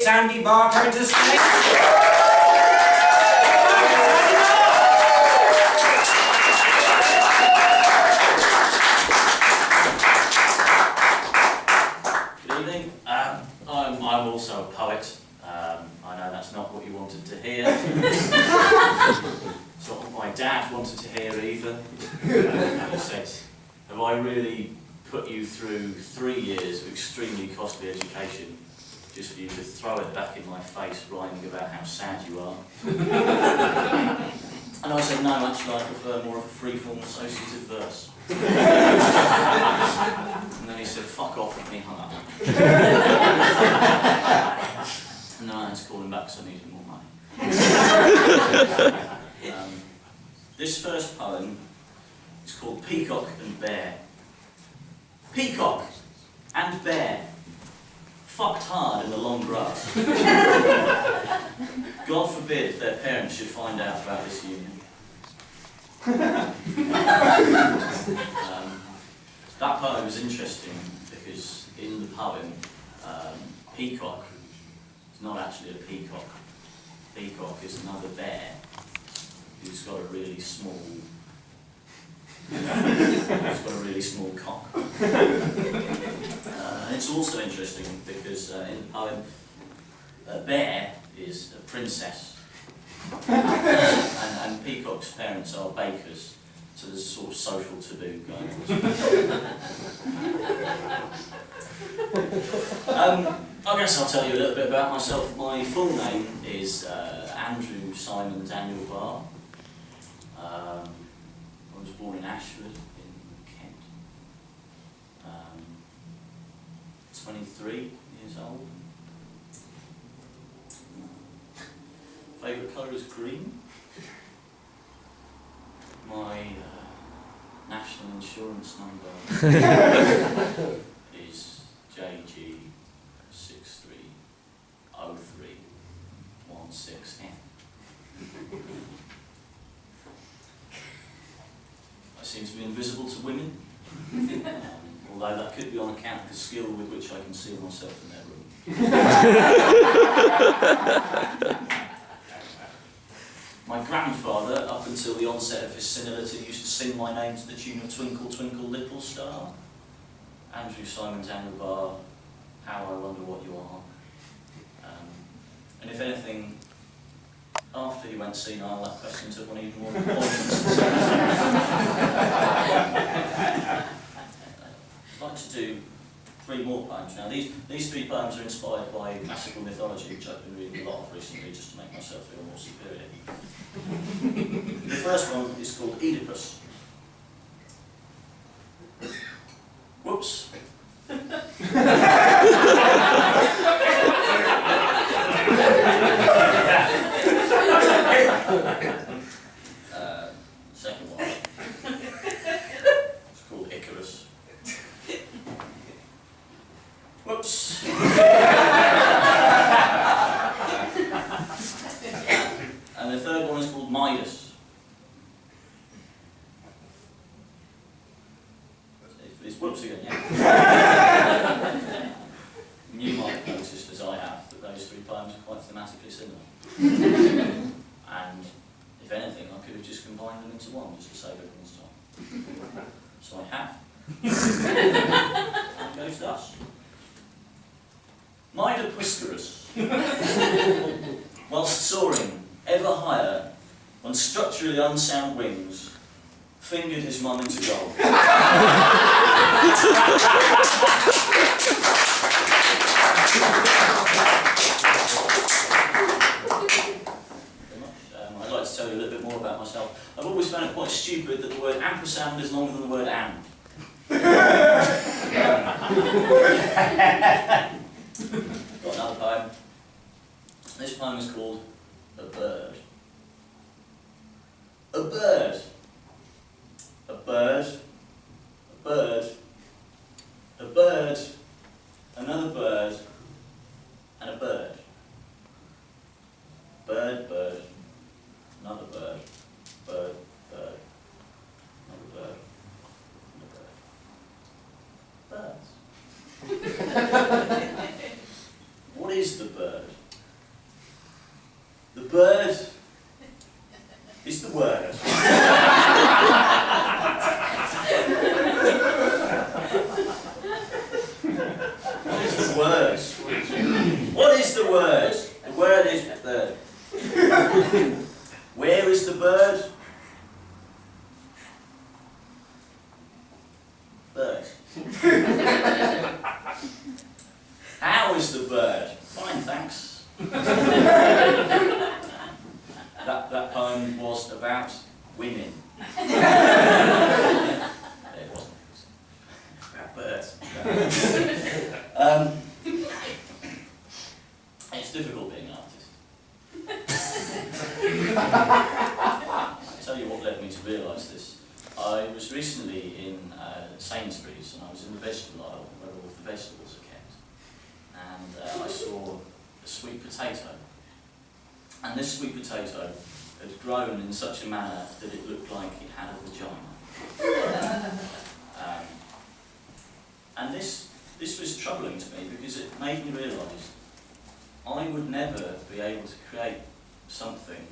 Sandy Barr coming to stage. Good evening. I'm also a poet. I know that's not what you wanted to hear. It's not what my dad wanted to hear either. He said, have I really put you through 3 years of extremely costly education just for you to throw it back in my face rhyming about how sad you are? And I said, no, actually I prefer more of a free-form associative verse. And then he said, fuck off, and he hung up. And then I had to call him back because I needed more money. This first poem is called Peacock and Bear. Peacock and bear fucked hard in the long grass. God forbid their parents should find out about this union. That poem is interesting because in the poem, peacock is not actually a peacock. Peacock is another bear who's got a really small cock. It's also interesting because in the poem, Bear is a princess, and Peacock's parents are bakers, so there's a sort of social taboo going on. I guess I'll tell you a little bit about myself. My full name is Andrew Simon Daniel Barr. I was born in Ashford, in Kent. 23 years old. Favourite colour is green. My national insurance number is JG630316N. I seem to be invisible to women, although that could be on account of the skill with which I conceal myself in their room. My grandfather, up until the onset of his senility, used to sing my name to the tune of Twinkle, Twinkle, Little Star. Andrew Simon Daniel Barr, how I wonder what you are. And if anything, after he went senile, that question took on even more importance. I'd like to do 3 more poems now. These 3 poems are inspired by classical mythology, which I've been reading a lot of recently, just to make myself feel more superior. The first one is called Oedipus. Whoops. Second one. It's called Icarus. Whoops. And the third one is called Midas. It's whoops again, yeah. You might have noticed, as I have, that those 3 poems are quite thematically similar. And if anything, I could have just combined them into one, just to save everyone's time. So I have. And it goes thus. Oedipus, whilst soaring ever higher on structurally unsound wings, fingered his mum into gold. I'd like to tell you a little bit more about myself. I've always found it quite stupid that the word ampersand is longer than the word and. Got another poem. This poem is called A Bird. A bird. A bird. A bird. A bird. Another bird. And a bird. Bird, bird. Another bird. Bird, bird. Another bird. Another bird. Birds. What is the bird? bird is the word. What is the word? What is the word? The word is bird. Where is the bird? Bird. How is the bird? Fine, thanks. That poem was about women. It wasn't. It was about birds. It's difficult being an artist. I'll tell you what led me to realise this. I was recently in Sainsbury's and I was in the vegetable aisle where all of the vegetables are kept. And I saw a sweet potato. And this sweet potato had grown in such a manner that it looked like it had a vagina. And this was troubling to me because it made me realise I would never be able to create something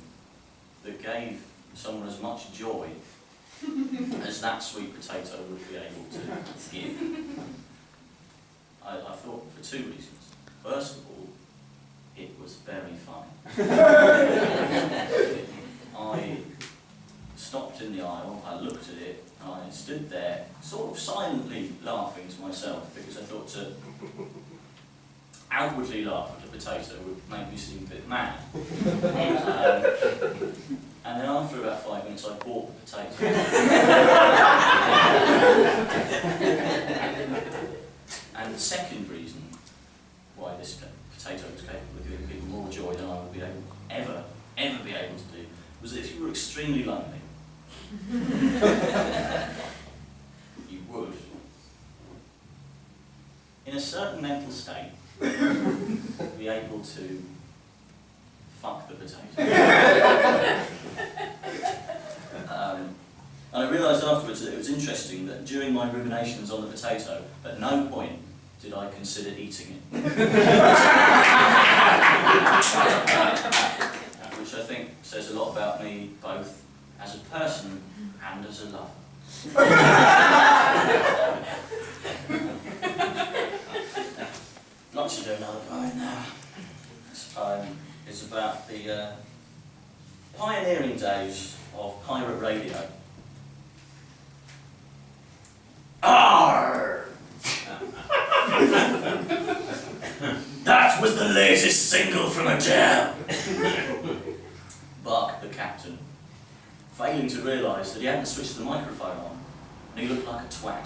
that gave someone as much joy as that sweet potato would be able to give. I thought for two reasons. First of all, it was very funny. I stopped in the aisle, I looked at it, and I stood there sort of silently laughing to myself because I thought to outwardly laugh at the potato would make me seem a bit mad. And then after about 5 minutes I bought the potato. And the second reason why this potato was capable of giving people more joy than I would be able, ever be able to do, was that if you were extremely lonely, you would, in a certain mental state, be able to fuck the potato. And I realised afterwards that it was interesting that during my ruminations on the potato, at no point did I consider eating it. Which I think says a lot about me, both as a person and as a lover. I'd like to do another poem now. This poem is about the pioneering days of pirate radio. Arr! That was the latest single from a jam. Bark, the captain, failing to realise that he hadn't switched the microphone on, and he looked like a twat.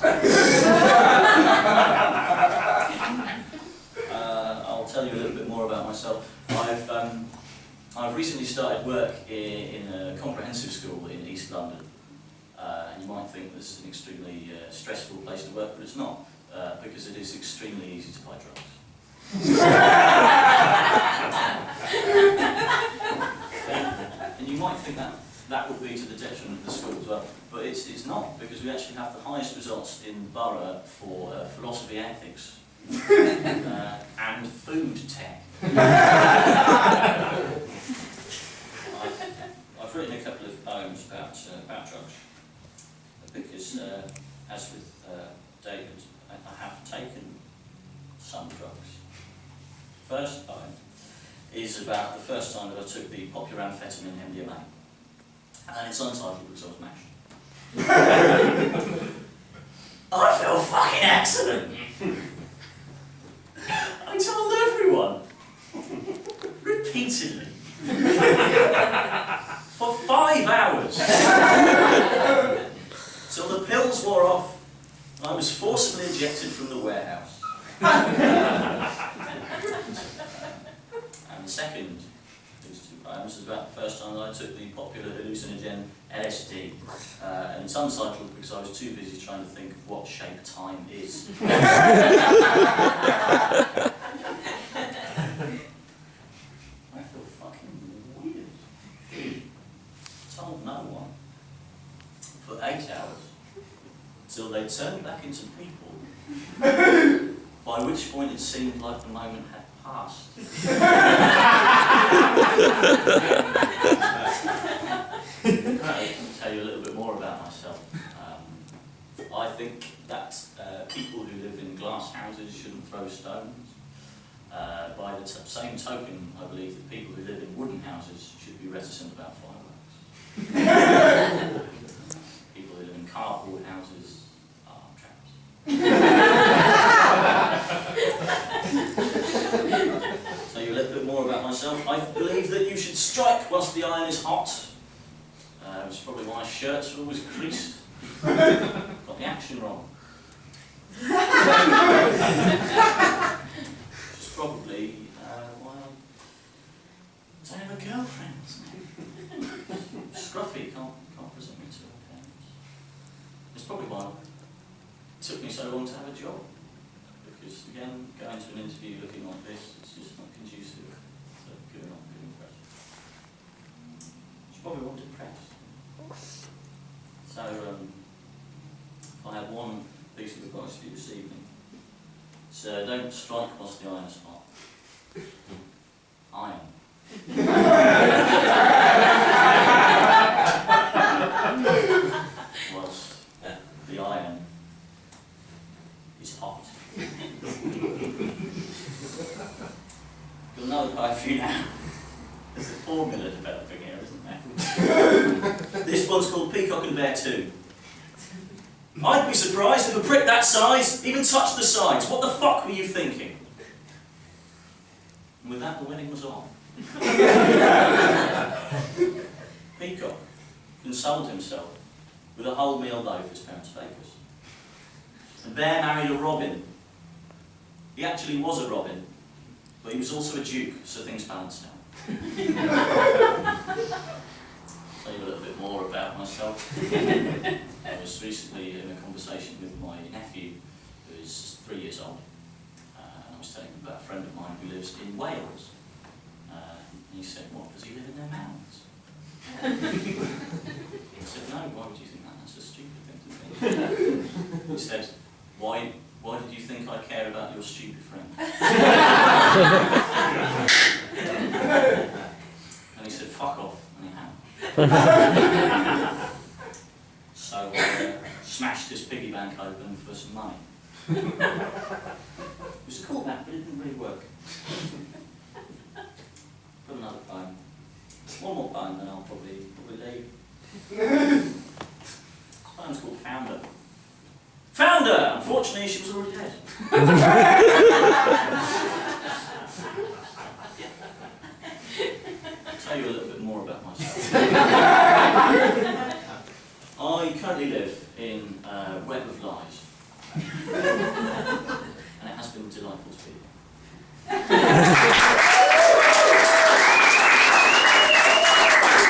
I'll tell you a little bit more about myself. I've recently started work in a comprehensive school in East London. And you might think this is an extremely stressful place to work, but it's not, because it is extremely easy to buy drugs. And you might think that would be to the detriment of the school as well, but it's not, because we actually have the highest results in Barr for philosophy, ethics, and food tech. I've written a couple of poems about drugs, because as with David, I have taken some drugs. First poem is about the first time that I took the popular amphetamine MDMA, and it's untitled because I was mashed. I feel fucking excellent. I told everyone, repeatedly, for 5 hours. Till the pills wore off, and I was forcibly ejected from the warehouse. And the second of these two poems is about the first time that I took the popular hallucinogen LSD. And it's untitled because I was too busy trying to think of what shape time is. I feel fucking weird. Told no one. For 8 hours, till they turned back into people, by which point it seemed like the moment had passed. throw stones. By the same token, I believe that people who live in wooden houses should be reticent about fireworks. People who live in cardboard houses are traps. Tell you a little bit more about myself. I believe that you should strike whilst the iron is hot. Which is probably why shirts are always creased. Got the action wrong. It's probably why I don't have a girlfriend. Scruffy, can't present me to her parents. It's probably why it took me so long to have a job. Because again, going to an interview looking like this, it's just not conducive to giving off a good impression. She probably wanted press. So, if I had one piece of advice for you this evening, so don't strike whilst the iron is hot. Iron. Whilst the iron is hot. You'll know quite a few now. There's a formula developing here, isn't there? This one's called Peacock and Bear 2. I'd be surprised if a prick that size even touched the sides. What the fuck were you thinking? And with that, the wedding was off. Peacock consoled himself with a wholemeal loaf as parents' bakers. And Bear married a robin. He actually was a robin, but he was also a duke, so things balanced out. Tell you a little bit more about myself. I was recently in a conversation with my nephew, who is 3 years old, and I was telling him about a friend of mine who lives in Wales. And he said, "What, does he live in their mounds?" I said, "No, why would you think that? That's a stupid thing to think." He said, why did you think I care about your stupid friend?" And he said, "Fuck off," anyhow. So I smashed his piggy bank open for some money. It was a callback, but it didn't really work. Got another poem. One more poem, then I'll probably leave. This poem's called Founder. Founder! Unfortunately, she was already dead. I'll tell you a little bit more about myself. I currently live in a web of lies. And it has been delightful to be here.